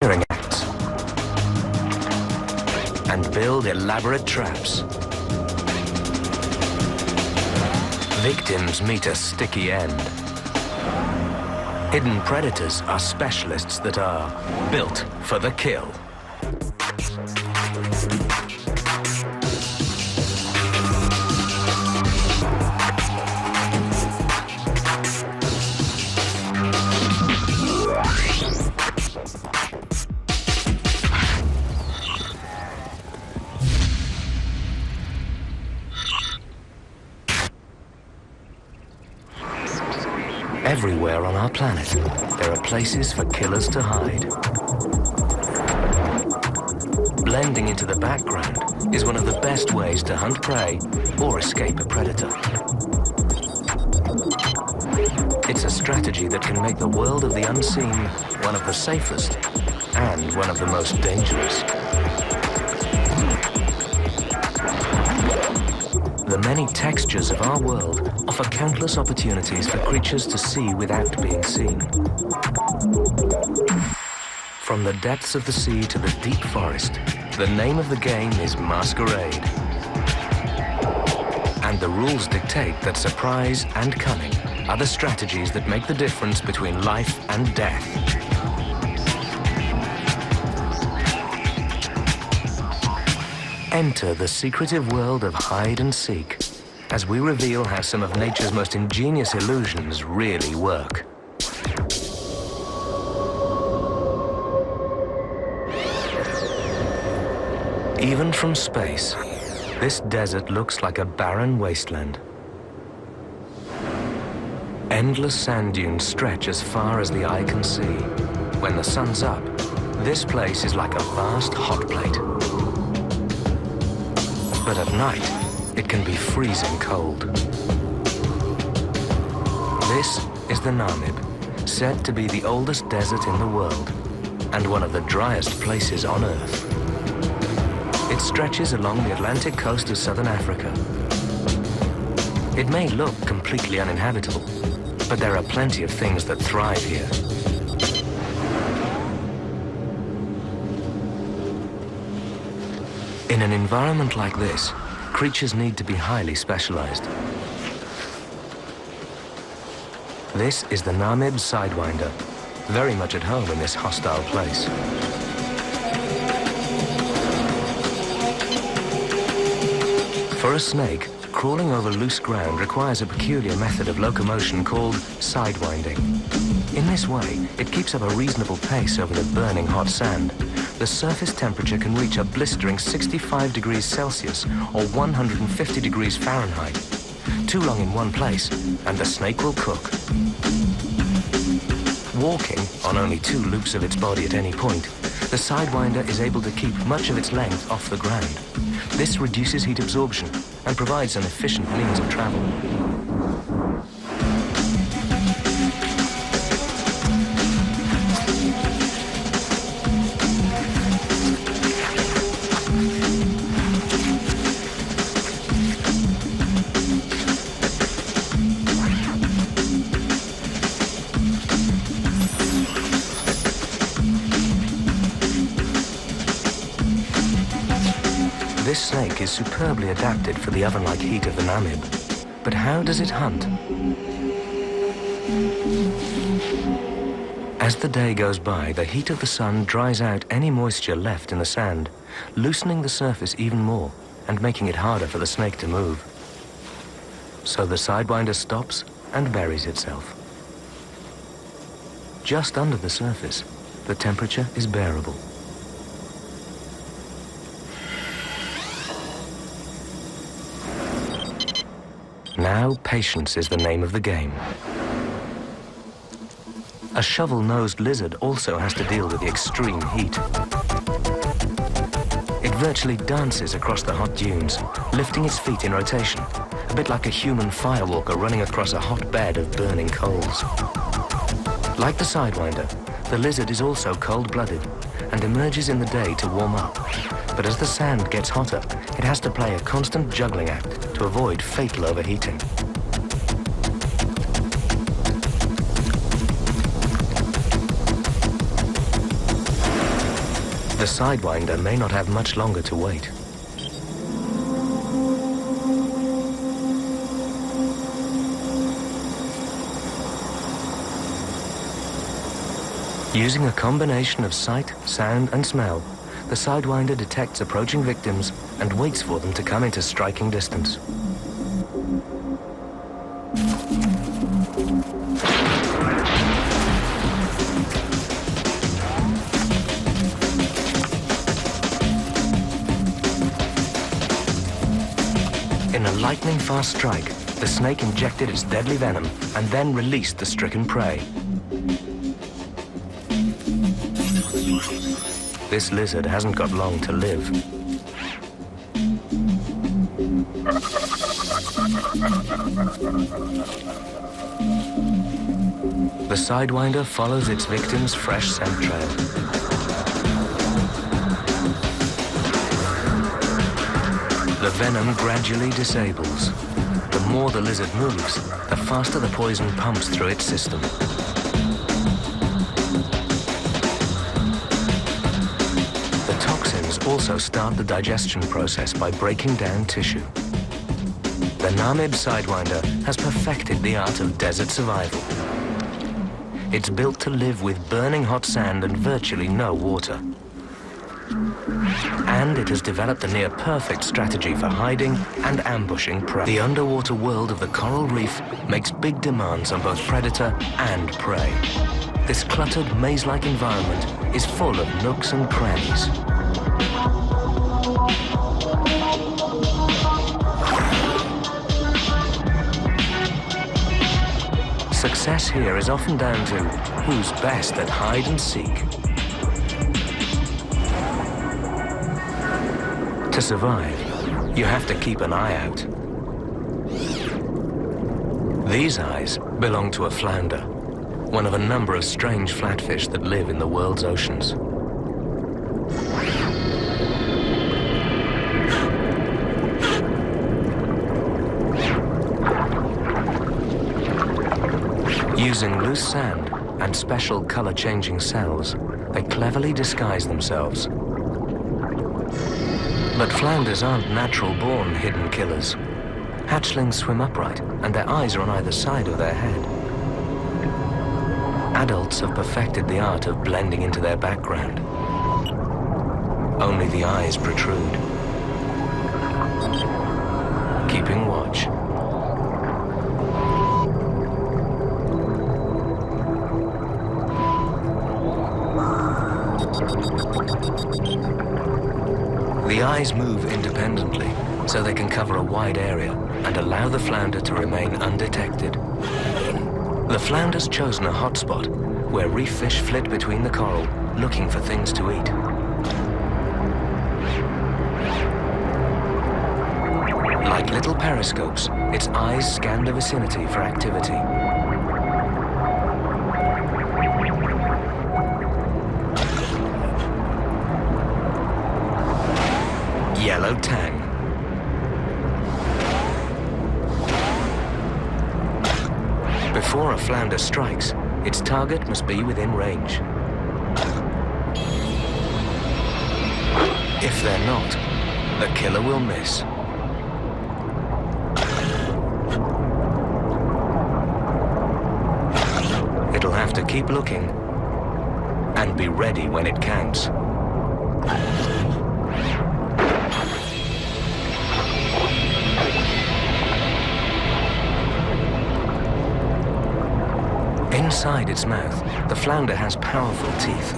snaring acts and build elaborate traps. Victims meet a sticky end. Hidden predators are specialists that are built for the kill. Everywhere on our planet, there are places for killers to hide. Blending into the background is one of the best ways to hunt prey or escape a predator. It's a strategy that can make the world of the unseen one of the safest and one of the most dangerous. The many textures of our world offer countless opportunities for creatures to see without being seen. From the depths of the sea to the deep forest, the name of the game is masquerade. And the rules dictate that surprise and cunning are the strategies that make the difference between life and death. Enter the secretive world of hide and seek as we reveal how some of nature's most ingenious illusions really work. Even from space, this desert looks like a barren wasteland. Endless sand dunes stretch as far as the eye can see. When the sun's up, this place is like a vast hot plate. But at night, it can be freezing cold. This is the Namib, said to be the oldest desert in the world and one of the driest places on Earth. It stretches along the Atlantic coast of southern Africa. It may look completely uninhabitable, but there are plenty of things that thrive here. In an environment like this, creatures need to be highly specialized. This is the Namib Sidewinder, very much at home in this hostile place. For a snake, crawling over loose ground requires a peculiar method of locomotion called sidewinding. In this way, it keeps up a reasonable pace over the burning hot sand. The surface temperature can reach a blistering 65 degrees Celsius or 150 degrees Fahrenheit. Too long in one place, and the snake will cook. Walking on only 2 loops of its body at any point, the Sidewinder is able to keep much of its length off the ground. This reduces heat absorption and provides an efficient means of travel. This snake is superbly adapted for the oven-like heat of the Namib. But how does it hunt? As the day goes by, the heat of the sun dries out any moisture left in the sand, loosening the surface even more and making it harder for the snake to move. So the Sidewinder stops and buries itself. Just under the surface, the temperature is bearable. Now, patience is the name of the game. A shovel-nosed lizard also has to deal with the extreme heat. It virtually dances across the hot dunes, lifting its feet in rotation, a bit like a human firewalker running across a hot bed of burning coals. Like the Sidewinder, the lizard is also cold-blooded and emerges in the day to warm up. But as the sand gets hotter, it has to play a constant juggling act to avoid fatal overheating. The sidewinder may not have much longer to wait. Using a combination of sight, sound, and smell, the sidewinder detects approaching victims and waits for them to come into striking distance. In a lightning-fast strike, the snake injected its deadly venom and then released the stricken prey. This lizard hasn't got long to live. The sidewinder follows its victim's fresh scent trail. The venom gradually disables. The more the lizard moves, the faster the poison pumps through its system. Also start the digestion process by breaking down tissue. The Namib sidewinder has perfected the art of desert survival. It's built to live with burning hot sand and virtually no water. And it has developed a near-perfect strategy for hiding and ambushing prey. The underwater world of the coral reef makes big demands on both predator and prey. This cluttered, maze-like environment is full of nooks and crannies. Success here is often down to who's best at hide and seek. To survive, you have to keep an eye out. These eyes belong to a flounder, one of a number of strange flatfish that live in the world's oceans. Using loose sand and special color-changing cells, they cleverly disguise themselves. But flounders aren't natural-born hidden killers. Hatchlings swim upright, and their eyes are on either side of their head. Adults have perfected the art of blending into their background. Only the eyes protrude, keeping watch. The eyes move independently, so they can cover a wide area and allow the flounder to remain undetected. The flounder's chosen a hotspot where reef fish flit between the coral, looking for things to eat. Like little periscopes, its eyes scan the vicinity for activity. Yellow tang. Before a flounder strikes, its target must be within range. If they're not, the killer will miss. It'll have to keep looking and be ready when it counts. Inside its mouth, the flounder has powerful teeth.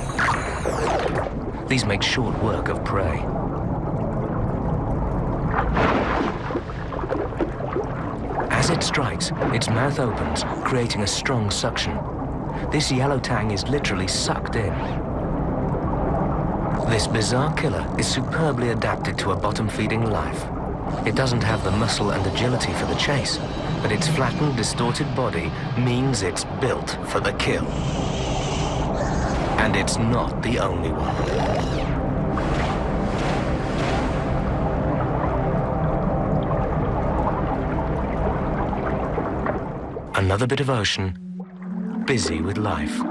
These make short work of prey. As it strikes, its mouth opens, creating a strong suction. This yellow tang is literally sucked in. This bizarre killer is superbly adapted to a bottom-feeding life. It doesn't have the muscle and agility for the chase, but its flattened, distorted body means it's built for the kill. And it's not the only one. Another bit of ocean, busy with life.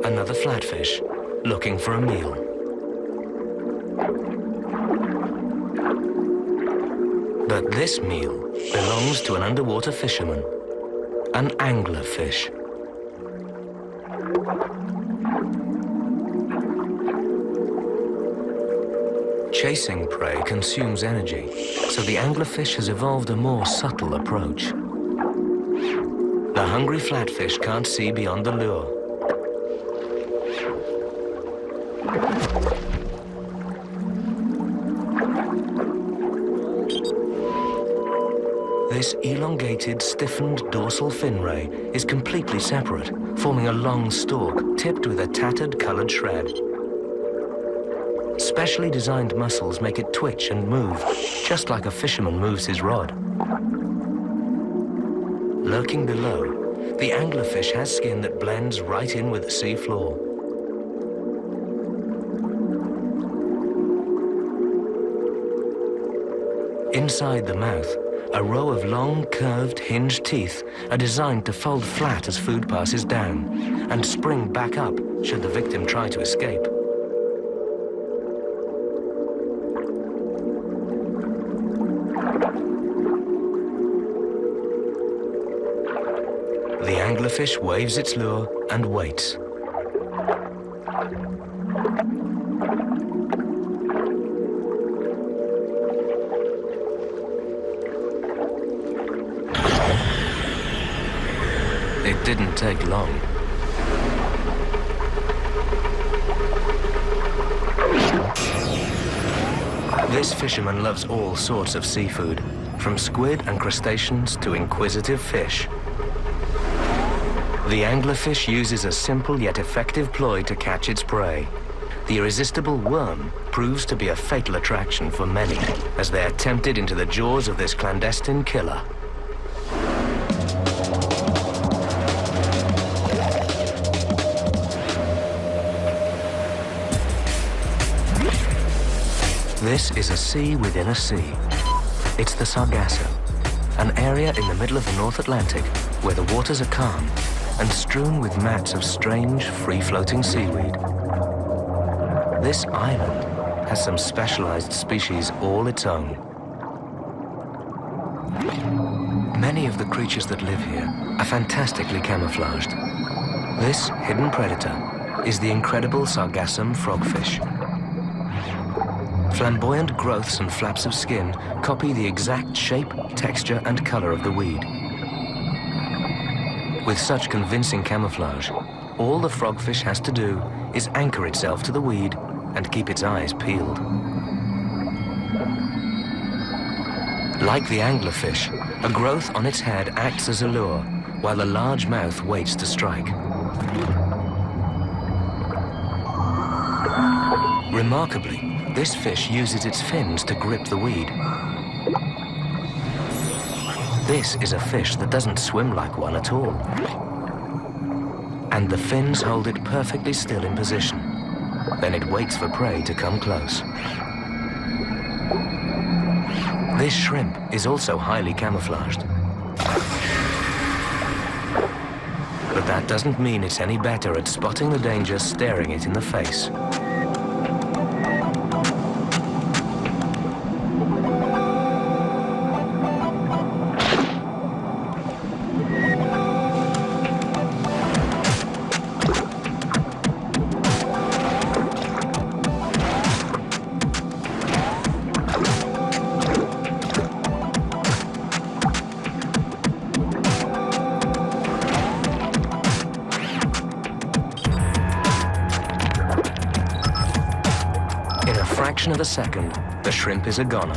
Another flatfish, looking for a meal. But this meal belongs to an underwater fisherman, an anglerfish. Chasing prey consumes energy, so the anglerfish has evolved a more subtle approach. The hungry flatfish can't see beyond the lure. This elongated, stiffened dorsal fin ray is completely separate, forming a long stalk tipped with a tattered colored shred. Specially designed muscles make it twitch and move, just like a fisherman moves his rod. Lurking below, the anglerfish has skin that blends right in with the sea floor. Inside the mouth, a row of long, curved, hinged teeth are designed to fold flat as food passes down and spring back up should the victim try to escape. The anglerfish waves its lure and waits. It didn't take long. This fisherman loves all sorts of seafood, from squid and crustaceans to inquisitive fish. The anglerfish uses a simple yet effective ploy to catch its prey. The irresistible worm proves to be a fatal attraction for many as they are tempted into the jaws of this clandestine killer. This is a sea within a sea. It's the Sargasso, an area in the middle of the North Atlantic where the waters are calm and strewn with mats of strange, free-floating seaweed. This island has some specialized species all its own. Many of the creatures that live here are fantastically camouflaged. This hidden predator is the incredible Sargassum frogfish. Flamboyant growths and flaps of skin copy the exact shape, texture, and color of the weed. With such convincing camouflage, all the frogfish has to do is anchor itself to the weed and keep its eyes peeled. Like the anglerfish, a growth on its head acts as a lure, while the large mouth waits to strike. Remarkably, this fish uses its fins to grip the weed. This is a fish that doesn't swim like one at all. And the fins hold it perfectly still in position. Then it waits for prey to come close. This shrimp is also highly camouflaged. But that doesn't mean it's any better at spotting the danger staring it in the face. Fraction of a second, the shrimp is a goner.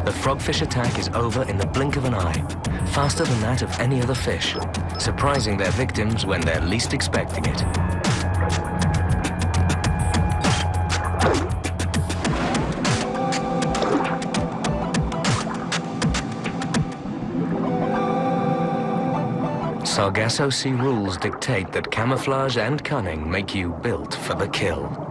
The frogfish attack is over in the blink of an eye, faster than that of any other fish, surprising their victims when they're least expecting it. Sargasso sea rules dictate that camouflage and cunning make you built for the kill.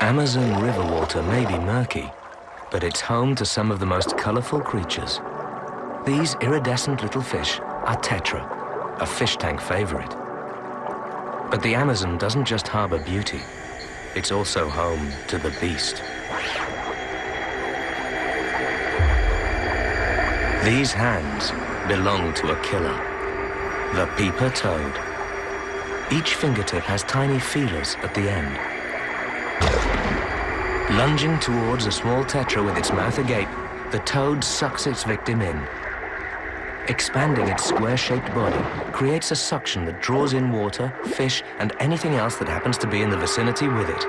Amazon river water may be murky, but it's home to some of the most colorful creatures. These iridescent little fish are tetra, a fish tank favorite. But the Amazon doesn't just harbor beauty, it's also home to the beast. These hands belong to a killer, the peeper toad. Each fingertip has tiny feelers at the end. Lunging towards a small tetra with its mouth agape, the toad sucks its victim in. Expanding its square-shaped body creates a suction that draws in water, fish, and anything else that happens to be in the vicinity with it.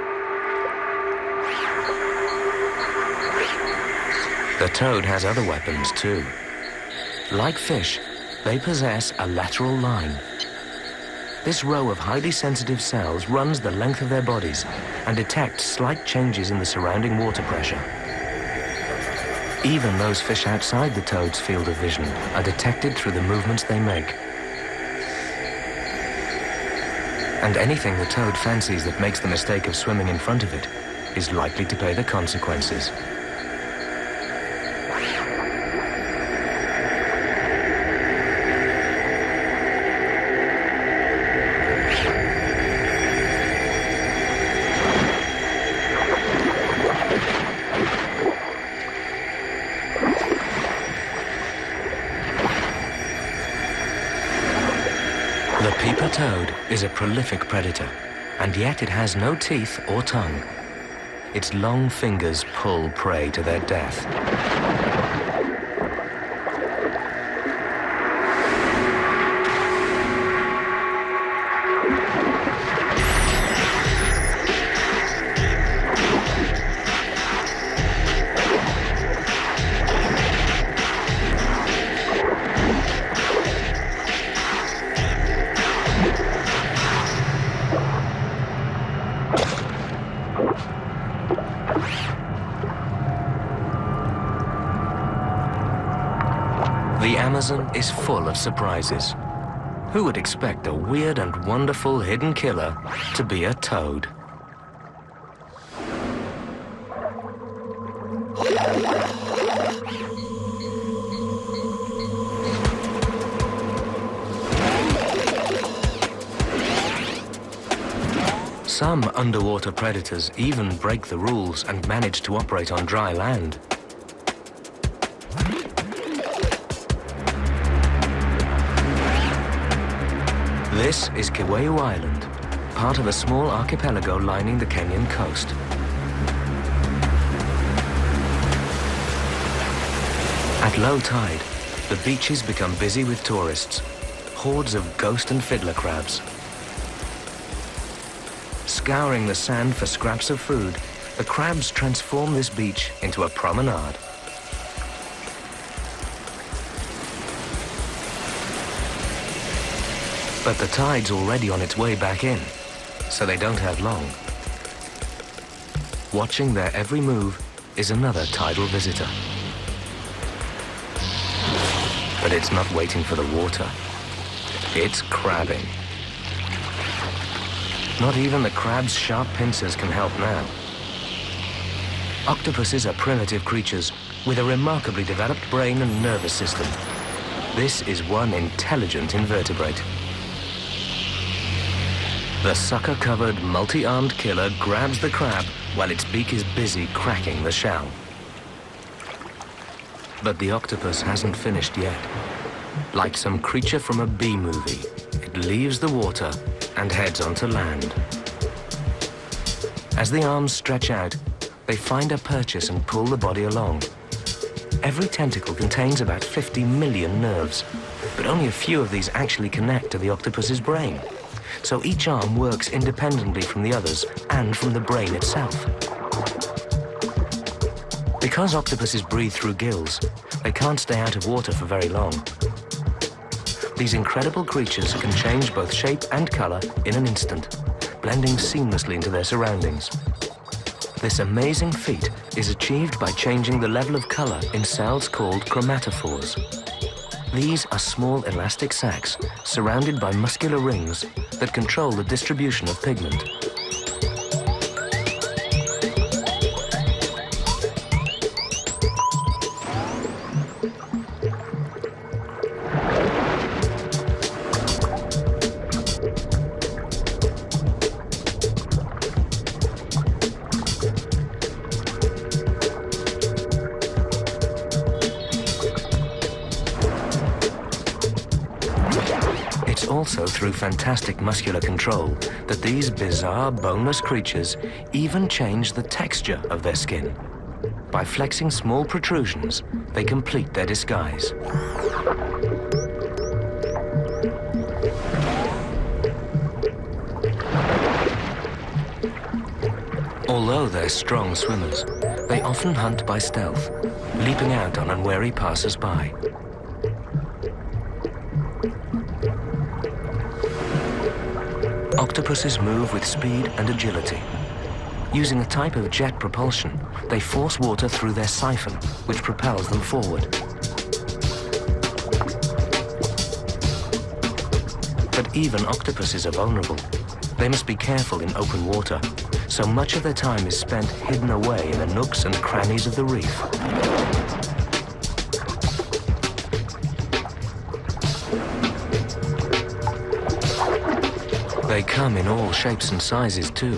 The toad has other weapons too. Like fish, they possess a lateral line. This row of highly sensitive cells runs the length of their bodies and detects slight changes in the surrounding water pressure. Even those fish outside the toad's field of vision are detected through the movements they make. And anything the toad fancies that makes the mistake of swimming in front of it is likely to pay the consequences. The peeper toad is a prolific predator, and yet it has no teeth or tongue. Its long fingers pull prey to their death. The Amazon is full of surprises. Who would expect a weird and wonderful hidden killer to be a toad? Some underwater predators even break the rules and manage to operate on dry land. This is Kiwehu Island, part of a small archipelago lining the Kenyan coast. At low tide, the beaches become busy with tourists, hordes of ghost and fiddler crabs. Scouring the sand for scraps of food, the crabs transform this beach into a promenade. But the tide's already on its way back in, so they don't have long. Watching their every move is another tidal visitor. But it's not waiting for the water. It's crabbing. Not even the crab's sharp pincers can help now. Octopuses are primitive creatures with a remarkably developed brain and nervous system. This is one intelligent invertebrate. The sucker-covered, multi-armed killer grabs the crab while its beak is busy cracking the shell. But the octopus hasn't finished yet. Like some creature from a B-movie, it leaves the water and heads onto land. As the arms stretch out, they find a purchase and pull the body along. Every tentacle contains about 50 million nerves, but only a few of these actually connect to the octopus's brain. So each arm works independently from the others and from the brain itself. Because octopuses breathe through gills, they can't stay out of water for very long. These incredible creatures can change both shape and color in an instant, blending seamlessly into their surroundings. This amazing feat is achieved by changing the level of color in cells called chromatophores. These are small elastic sacs surrounded by muscular rings that control the distribution of pigment. It's also through fantastic muscular control that these bizarre boneless creatures even change the texture of their skin. By flexing small protrusions, they complete their disguise. Although they're strong swimmers, they often hunt by stealth, leaping out on unwary passers-by. Octopuses move with speed and agility. Using a type of jet propulsion, they force water through their siphon, which propels them forward. But even octopuses are vulnerable. They must be careful in open water, so much of their time is spent hidden away in the nooks and crannies of the reef. They come in all shapes and sizes too.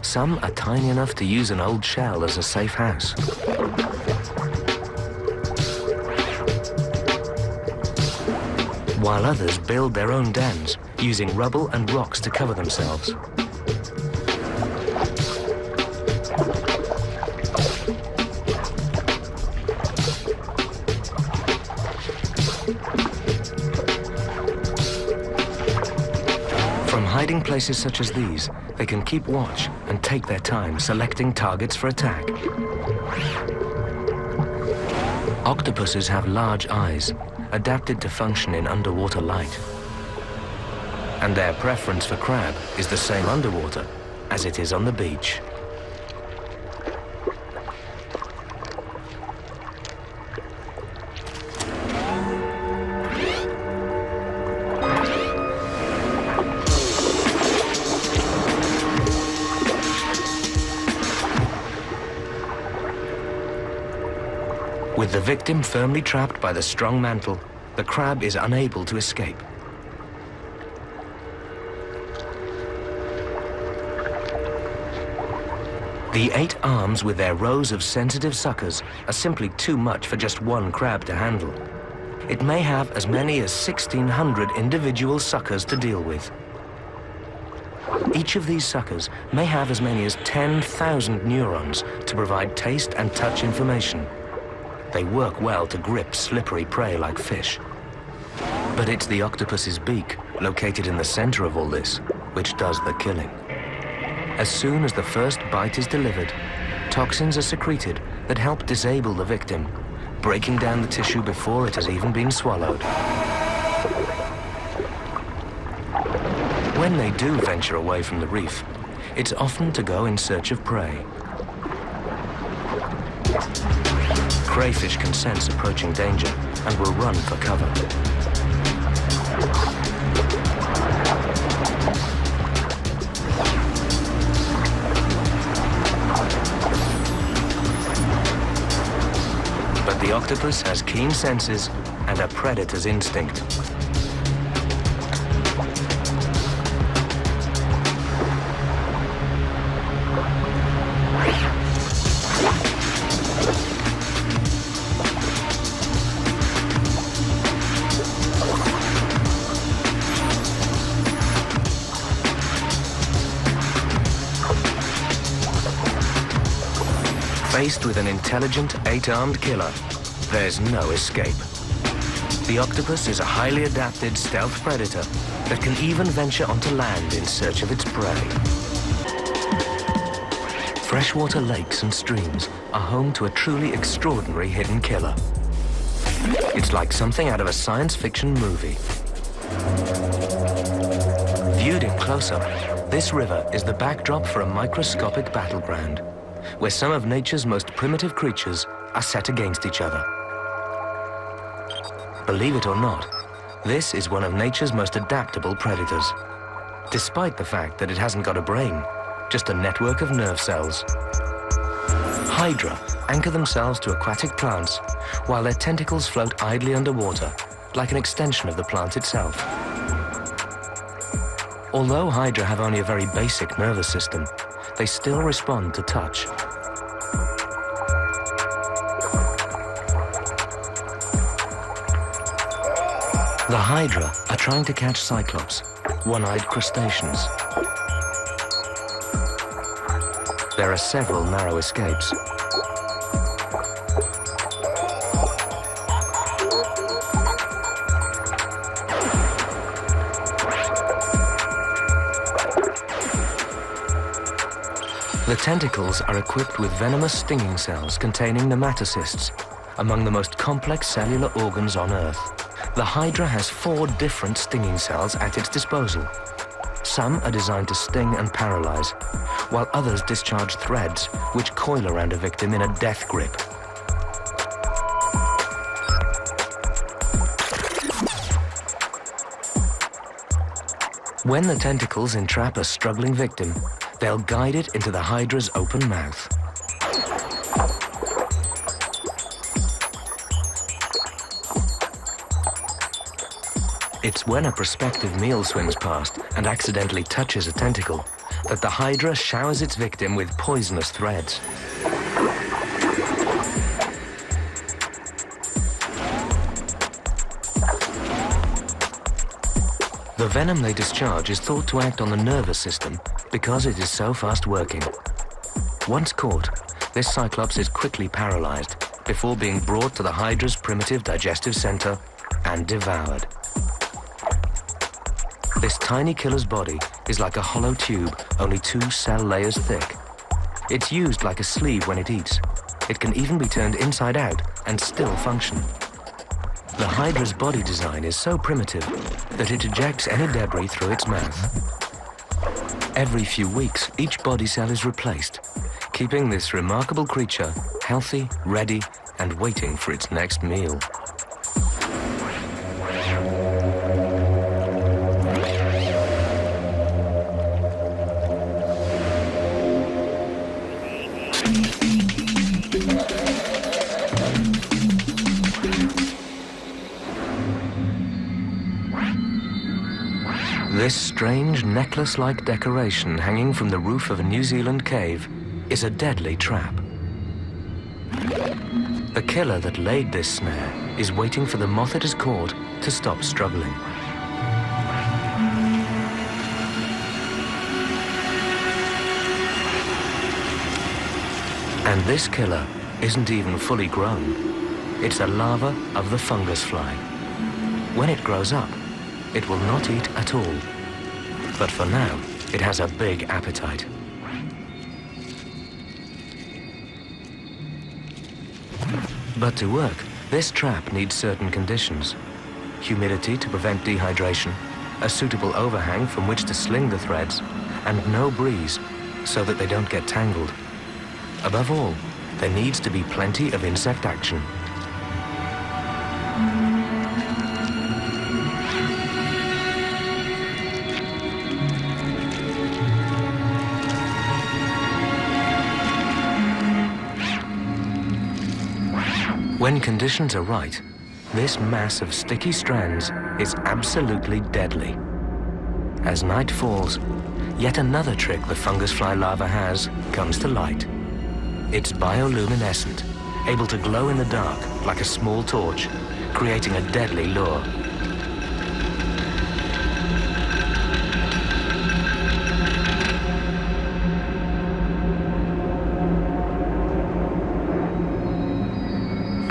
Some are tiny enough to use an old shell as a safe house. While others build their own dens, using rubble and rocks to cover themselves. From hiding places such as these, they can keep watch and take their time selecting targets for attack. Octopuses have large eyes, adapted to function in underwater light. And their preference for crab is the same underwater as it is on the beach. With the victim firmly trapped by the strong mantle, the crab is unable to escape. The 8 arms with their rows of sensitive suckers are simply too much for just one crab to handle. It may have as many as 1,600 individual suckers to deal with. Each of these suckers may have as many as 10,000 neurons to provide taste and touch information. They work well to grip slippery prey like fish. But it's the octopus's beak, located in the center of all this, which does the killing. As soon as the first bite is delivered, toxins are secreted that help disable the victim, breaking down the tissue before it has even been swallowed. When they do venture away from the reef, it's often to go in search of prey. Crayfish can sense approaching danger and will run for cover. But the octopus has keen senses and a predator's instinct. Faced with an intelligent 8-armed killer, there's no escape. The octopus is a highly adapted stealth predator that can even venture onto land in search of its prey. Freshwater lakes and streams are home to a truly extraordinary hidden killer. It's like something out of a science fiction movie. Viewed in close-up, this river is the backdrop for a microscopic battleground, where some of nature's most primitive creatures are set against each other. Believe it or not, this is one of nature's most adaptable predators, despite the fact that it hasn't got a brain, just a network of nerve cells. Hydra anchor themselves to aquatic plants, while their tentacles float idly underwater, like an extension of the plant itself. Although hydra have only a very basic nervous system, they still respond to touch. The hydra are trying to catch cyclops, one-eyed crustaceans. There are several narrow escapes. The tentacles are equipped with venomous stinging cells containing nematocysts, among the most complex cellular organs on Earth. The hydra has 4 different stinging cells at its disposal. Some are designed to sting and paralyze, while others discharge threads which coil around a victim in a death grip. When the tentacles entrap a struggling victim, they'll guide it into the hydra's open mouth. It's when a prospective meal swims past and accidentally touches a tentacle that the hydra showers its victim with poisonous threads. The venom they discharge is thought to act on the nervous system because it is so fast working. Once caught, this cyclops is quickly paralyzed before being brought to the hydra's primitive digestive center and devoured. This tiny killer's body is like a hollow tube, only 2 cell layers thick. It's used like a sleeve when it eats. It can even be turned inside out and still function. The hydra's body design is so primitive that it ejects any debris through its mouth. Every few weeks, each body cell is replaced, keeping this remarkable creature healthy, ready, and waiting for its next meal. This strange necklace-like decoration hanging from the roof of a New Zealand cave is a deadly trap. The killer that laid this snare is waiting for the moth it has caught to stop struggling. And this killer isn't even fully grown. It's a larva of the fungus fly. When it grows up, it will not eat at all. But for now, it has a big appetite. But to work, this trap needs certain conditions. Humidity to prevent dehydration, a suitable overhang from which to sling the threads, and no breeze so that they don't get tangled. Above all, there needs to be plenty of insect action. When conditions are right, this mass of sticky strands is absolutely deadly. As night falls, yet another trick the fungus fly larva has comes to light. It's bioluminescent, able to glow in the dark like a small torch, creating a deadly lure.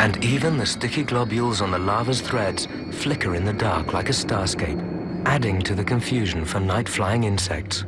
And even the sticky globules on the larva's threads flicker in the dark like a starscape, adding to the confusion for night-flying insects.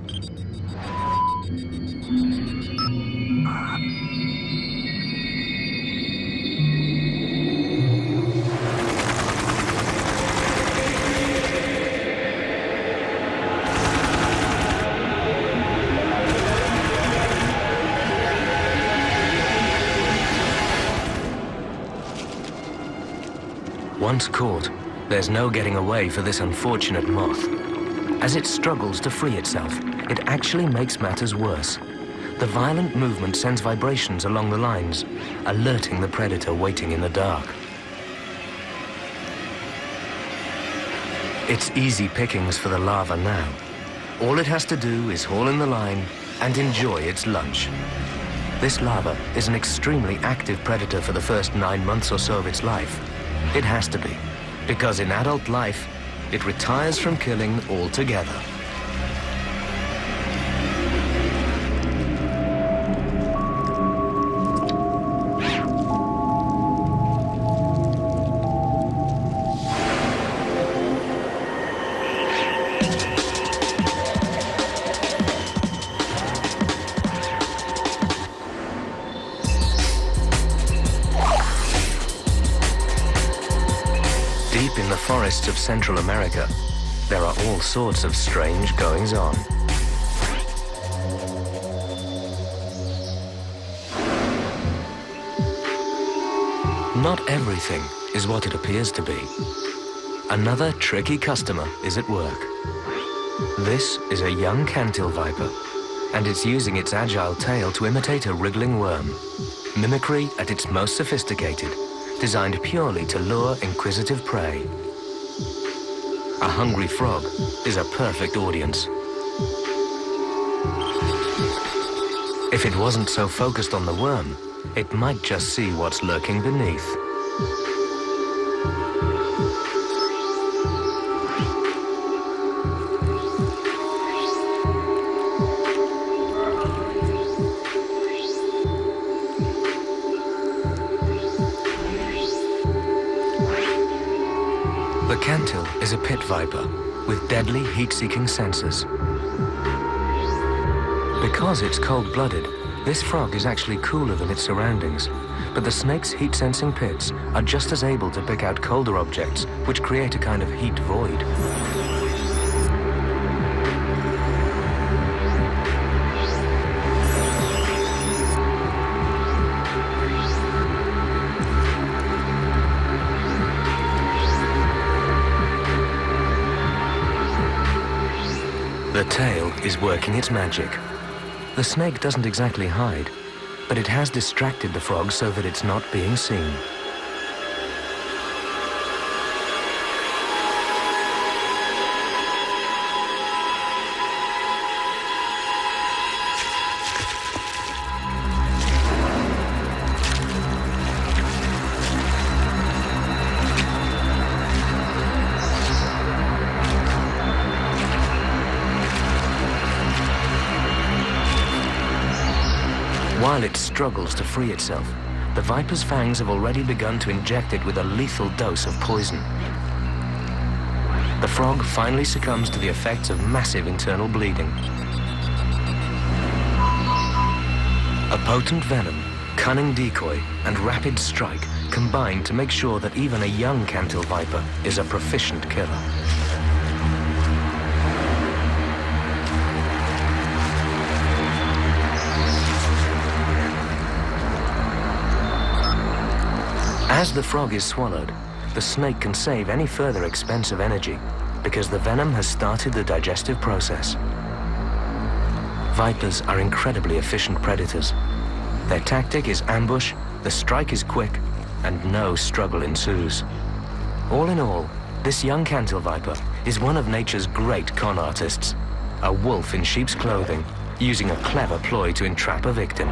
Once caught, there's no getting away for this unfortunate moth. As it struggles to free itself, it actually makes matters worse. The violent movement sends vibrations along the lines, alerting the predator waiting in the dark. It's easy pickings for the larva now. All it has to do is haul in the line and enjoy its lunch. This larva is an extremely active predator for the first 9 months or so of its life. It has to be, because in adult life, it retires from killing altogether. Deep in the forests of Central America, there are all sorts of strange goings-on. Not everything is what it appears to be. Another tricky customer is at work. This is a young cantil viper, and it's using its agile tail to imitate a wriggling worm. Mimicry at its most sophisticated, designed purely to lure inquisitive prey. A hungry frog is a perfect audience. If it wasn't so focused on the worm, it might just see what's lurking beneath. The cantil is a pit viper with deadly heat-seeking sensors. Because it's cold-blooded, this frog is actually cooler than its surroundings, but the snake's heat-sensing pits are just as able to pick out colder objects, which create a kind of heat void. The tail is working its magic. The snake doesn't exactly hide, but it has distracted the frog so that it's not being seen. While it struggles to free itself, the viper's fangs have already begun to inject it with a lethal dose of poison. The frog finally succumbs to the effects of massive internal bleeding. A potent venom, cunning decoy, and rapid strike combine to make sure that even a young cantil viper is a proficient killer. As the frog is swallowed, the snake can save any further expense of energy because the venom has started the digestive process. Vipers are incredibly efficient predators. Their tactic is ambush, the strike is quick, and no struggle ensues. All in all, this young cantil viper is one of nature's great con artists, a wolf in sheep's clothing, using a clever ploy to entrap a victim.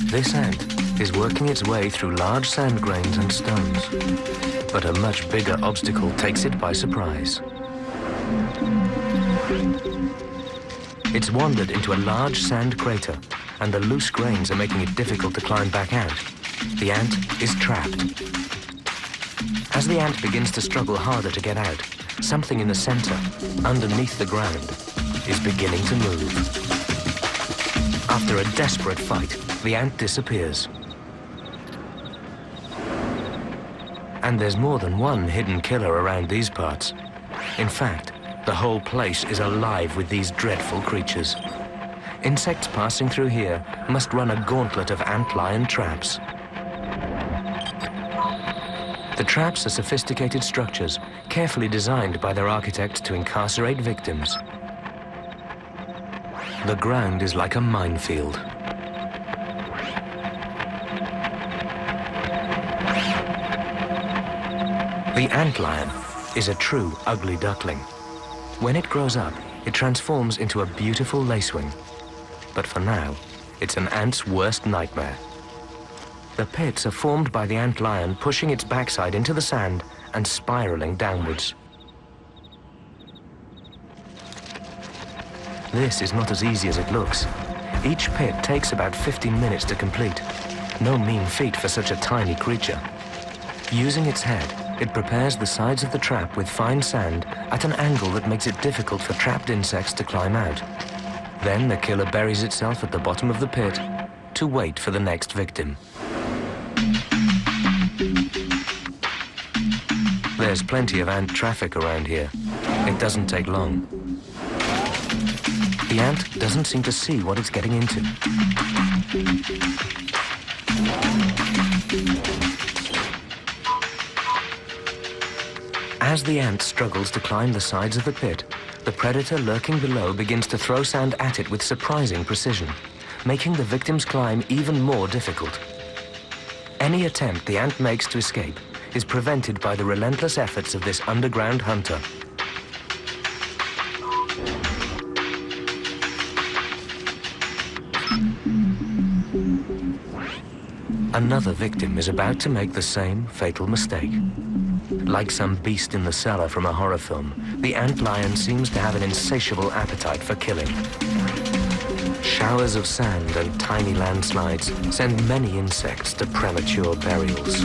This ant is working its way through large sand grains and stones, but a much bigger obstacle takes it by surprise. It's wandered into a large sand crater, and the loose grains are making it difficult to climb back out. The ant is trapped. As the ant begins to struggle harder to get out, something in the center, underneath the ground, is beginning to move. After a desperate fight, the ant disappears. And there's more than one hidden killer around these parts. In fact, the whole place is alive with these dreadful creatures. Insects passing through here must run a gauntlet of ant-lion traps. The traps are sophisticated structures, carefully designed by their architects to incarcerate victims. The ground is like a minefield. The antlion is a true ugly duckling. When it grows up, it transforms into a beautiful lacewing. But for now, it's an ant's worst nightmare. The pits are formed by the antlion pushing its backside into the sand and spiraling downwards. This is not as easy as it looks. Each pit takes about 15 minutes to complete. No mean feat for such a tiny creature. Using its head, it prepares the sides of the trap with fine sand at an angle that makes it difficult for trapped insects to climb out. Then the killer buries itself at the bottom of the pit to wait for the next victim. There's plenty of ant traffic around here. It doesn't take long. The ant doesn't seem to see what it's getting into. As the ant struggles to climb the sides of the pit, the predator lurking below begins to throw sand at it with surprising precision, making the victim's climb even more difficult. Any attempt the ant makes to escape is prevented by the relentless efforts of this underground hunter. Another victim is about to make the same fatal mistake. Like some beast in the cellar from a horror film, the antlion seems to have an insatiable appetite for killing. Showers of sand and tiny landslides send many insects to premature burials.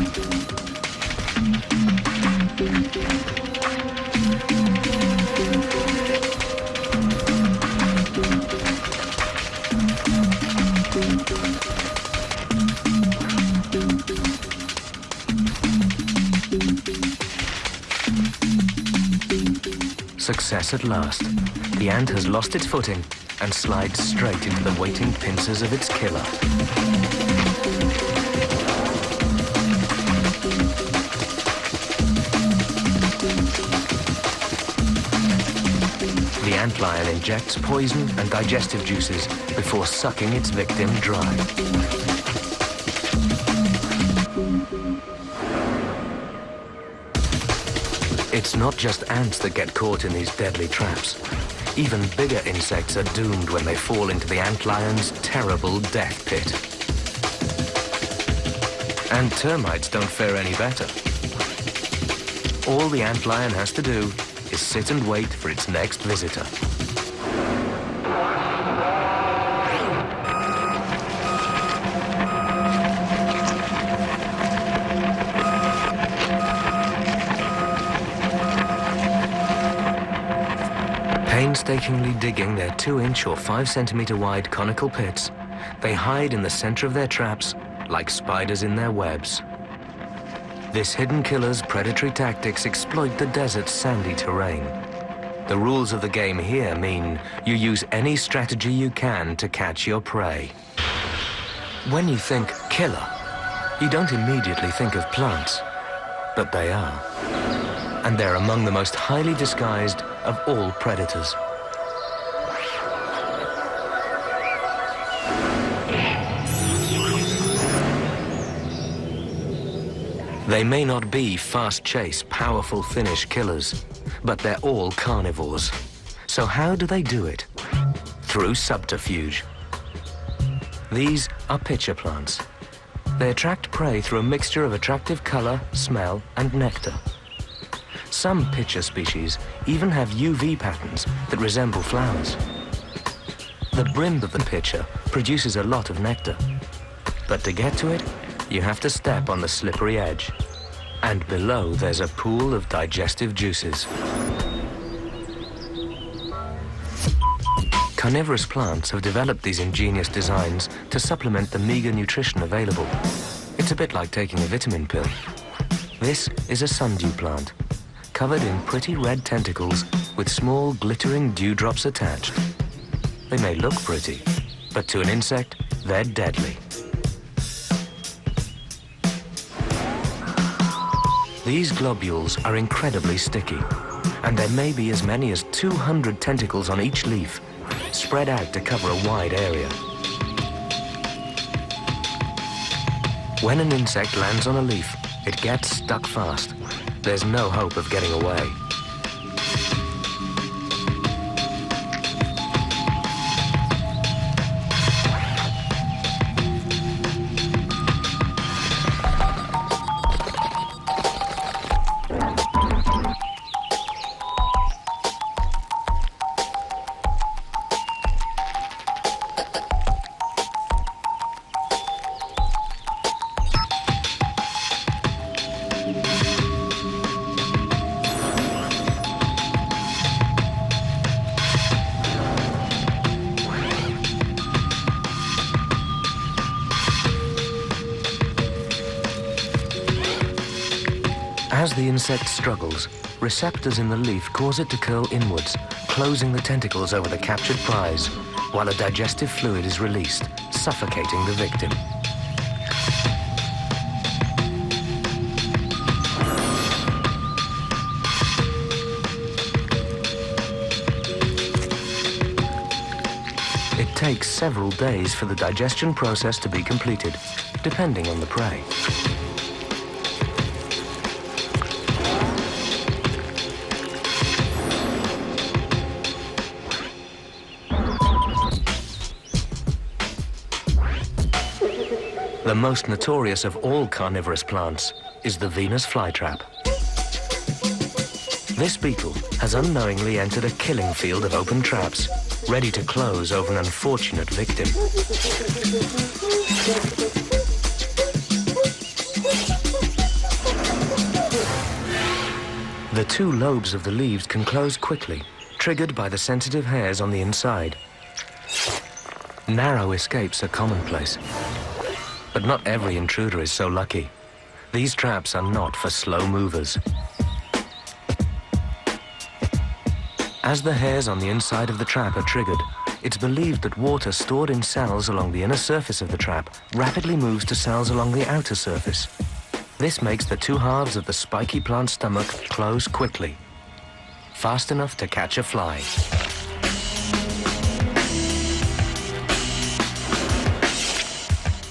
Success at last. The ant has lost its footing and slides straight into the waiting pincers of its killer. The antlion injects poison and digestive juices before sucking its victim dry. It's not just ants that get caught in these deadly traps. Even bigger insects are doomed when they fall into the antlion's terrible death pit. And termites don't fare any better. All the antlion has to do is sit and wait for its next visitor. Painstakingly digging their 2-inch or 5-centimeter wide conical pits, they hide in the center of their traps like spiders in their webs. This hidden killer's predatory tactics exploit the desert's sandy terrain. The rules of the game here mean you use any strategy you can to catch your prey. When you think killer, you don't immediately think of plants, but they are. And they're among the most highly disguised of all predators. They may not be fast-chase, powerful finish killers, but they're all carnivores. So how do they do it? Through subterfuge. These are pitcher plants. They attract prey through a mixture of attractive color, smell, and nectar. Some pitcher species even have UV patterns that resemble flowers. The brim of the pitcher produces a lot of nectar. But to get to it, you have to step on the slippery edge. And below, there's a pool of digestive juices. Carnivorous plants have developed these ingenious designs to supplement the meager nutrition available. It's a bit like taking a vitamin pill. This is a sundew plant, covered in pretty red tentacles with small glittering dewdrops attached. They may look pretty, but to an insect, they're deadly. These globules are incredibly sticky, and there may be as many as 200 tentacles on each leaf, spread out to cover a wide area. When an insect lands on a leaf, it gets stuck fast, there's no hope of getting away. As the insect struggles, receptors in the leaf cause it to curl inwards, closing the tentacles over the captured prize, while a digestive fluid is released, suffocating the victim. It takes several days for the digestion process to be completed, depending on the prey. The most notorious of all carnivorous plants is the Venus flytrap. This beetle has unknowingly entered a killing field of open traps, ready to close over an unfortunate victim. The two lobes of the leaves can close quickly, triggered by the sensitive hairs on the inside. Narrow escapes are commonplace. But not every intruder is so lucky. These traps are not for slow movers. As the hairs on the inside of the trap are triggered, it's believed that water stored in cells along the inner surface of the trap rapidly moves to cells along the outer surface. This makes the two halves of the spiky plant stomach close quickly, fast enough to catch a fly.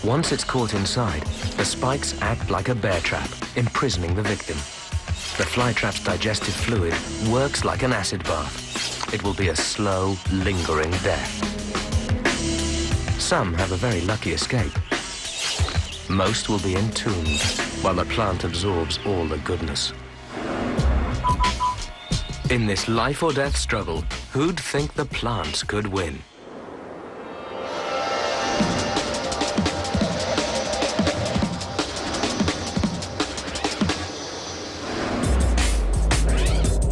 Once it's caught inside, the spikes act like a bear trap, imprisoning the victim. The flytrap's digestive fluid works like an acid bath. It will be a slow, lingering death. Some have a very lucky escape. Most will be entombed, while the plant absorbs all the goodness. In this life or death struggle, who'd think the plants could win?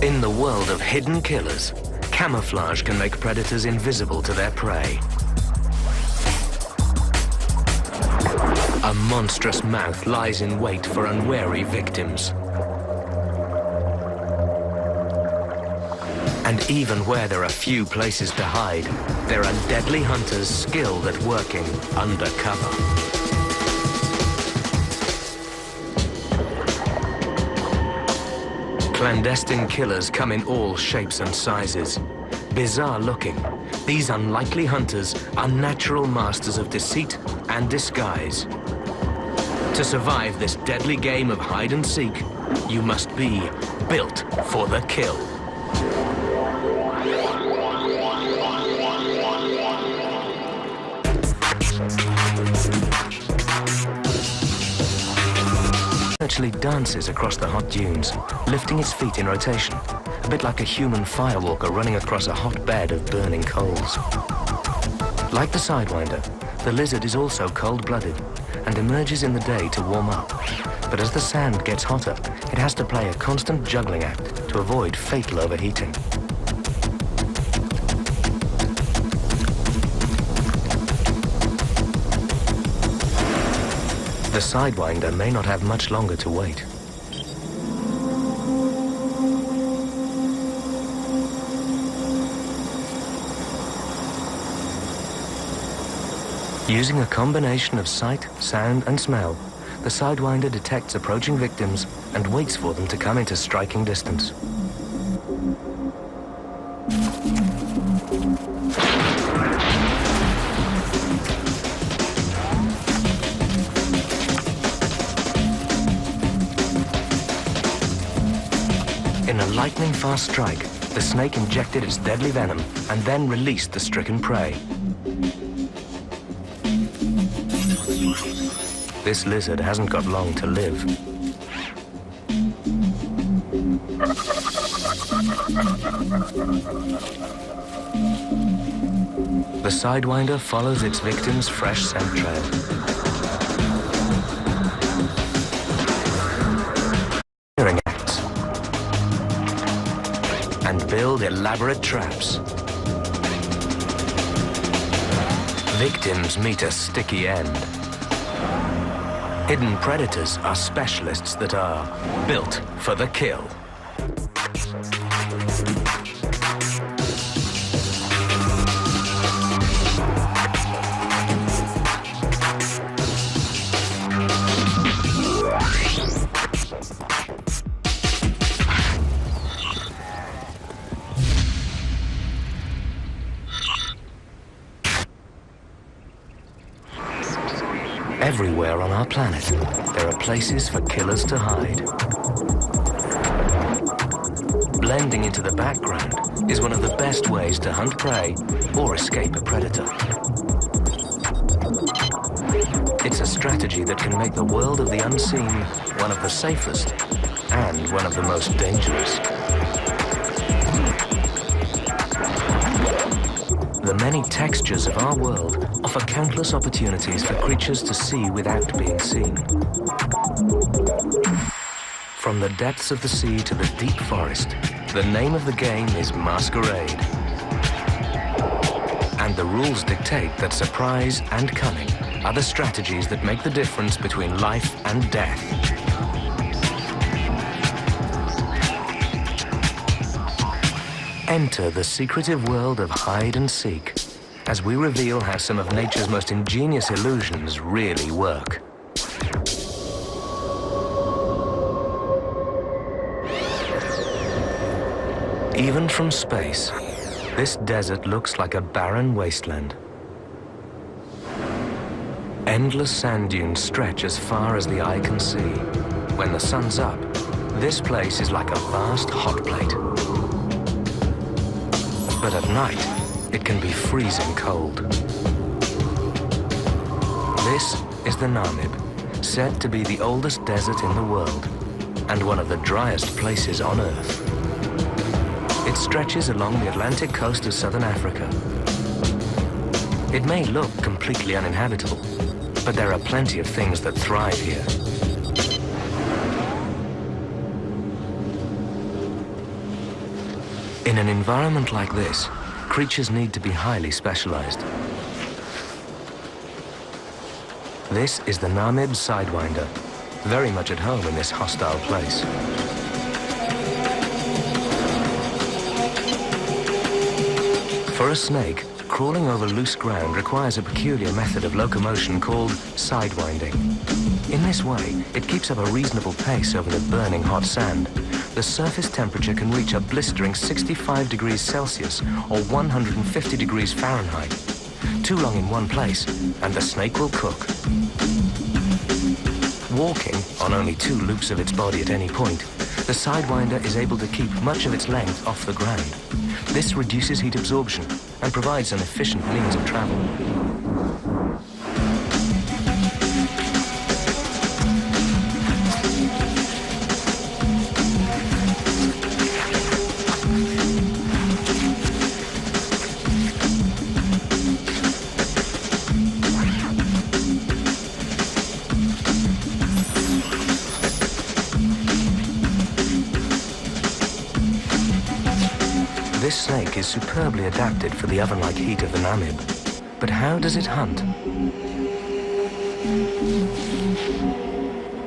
In the world of hidden killers, camouflage can make predators invisible to their prey. A monstrous mouth lies in wait for unwary victims. And even where there are few places to hide, there are deadly hunters skilled at working undercover. Clandestine killers come in all shapes and sizes. Bizarre looking, these unlikely hunters are natural masters of deceit and disguise. To survive this deadly game of hide and seek, you must be built for the kill. Actually dances across the hot dunes, lifting its feet in rotation, a bit like a human firewalker running across a hot bed of burning coals. Like the sidewinder, the lizard is also cold-blooded and emerges in the day to warm up. But as the sand gets hotter, it has to play a constant juggling act to avoid fatal overheating. The sidewinder may not have much longer to wait. Using a combination of sight, sound, and smell, the sidewinder detects approaching victims and waits for them to come into striking distance. lightning-fast strike, the snake injected its deadly venom and then released the stricken prey. This lizard hasn't got long to live. The sidewinder follows its victim's fresh scent trail. Acts and build elaborate traps. Victims meet a sticky end. Hidden predators are specialists that are built for the kill. Everywhere on our planet, there are places for killers to hide. Blending into the background is one of the best ways to hunt prey or escape a predator. It's a strategy that can make the world of the unseen one of the safest and one of the most dangerous. The many textures of our world offer countless opportunities for creatures to see without being seen. From the depths of the sea to the deep forest, the name of the game is masquerade. And the rules dictate that surprise and cunning are the strategies that make the difference between life and death. Enter the secretive world of hide and seek as we reveal how some of nature's most ingenious illusions really work. Even from space, this desert looks like a barren wasteland. Endless sand dunes stretch as far as the eye can see. When the sun's up, this place is like a vast hot plate. But at night, it can be freezing cold. This is the Namib, said to be the oldest desert in the world and one of the driest places on Earth. It stretches along the Atlantic coast of southern Africa. It may look completely uninhabitable, but there are plenty of things that thrive here. In an environment like this, creatures need to be highly specialized. This is the Namib sidewinder, very much at home in this hostile place. For a snake, crawling over loose ground requires a peculiar method of locomotion called sidewinding. In this way, it keeps up a reasonable pace over the burning hot sand. The surface temperature can reach a blistering 65 degrees Celsius or 150 degrees Fahrenheit. Too long in one place, and the snake will cook. Walking on only 2 loops of its body at any point, the sidewinder is able to keep much of its length off the ground. This reduces heat absorption and provides an efficient means of travel. This snake is superbly adapted for the oven-like heat of the Namib. But how does it hunt?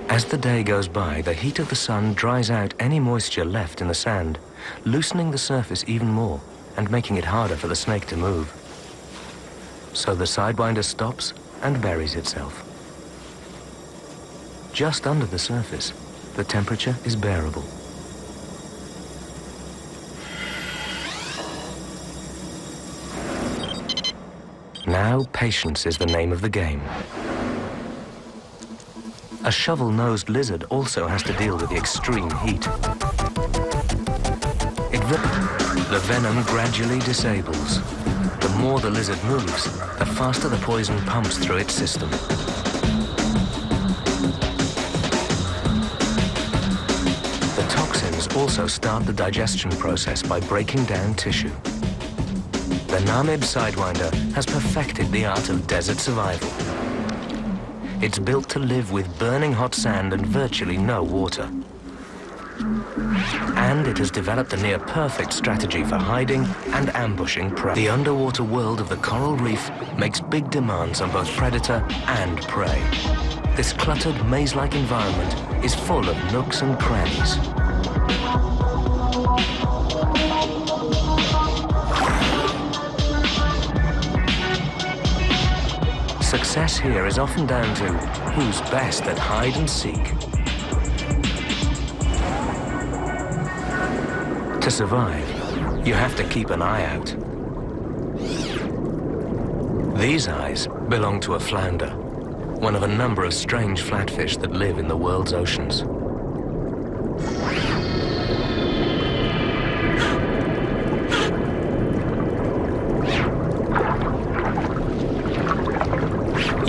As the day goes by, the heat of the sun dries out any moisture left in the sand, loosening the surface even more and making it harder for the snake to move. So the sidewinder stops and buries itself. Just under the surface, the temperature is bearable. Now, patience is the name of the game. A shovel-nosed lizard also has to deal with the extreme heat. The venom gradually disables. The more the lizard moves, the faster the poison pumps through its system. The toxins also start the digestion process by breaking down tissue. The Namib Sidewinder has perfected the art of desert survival. It's built to live with burning hot sand and virtually no water. And it has developed a near-perfect strategy for hiding and ambushing prey. The underwater world of the coral reef makes big demands on both predator and prey. This cluttered, maze-like environment is full of nooks and crannies. Success here is often down to who's best at hide and seek. To survive, you have to keep an eye out. These eyes belong to a flounder, one of a number of strange flatfish that live in the world's oceans.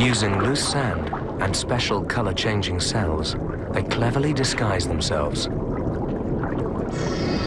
Using loose sand and special color-changing cells, they cleverly disguise themselves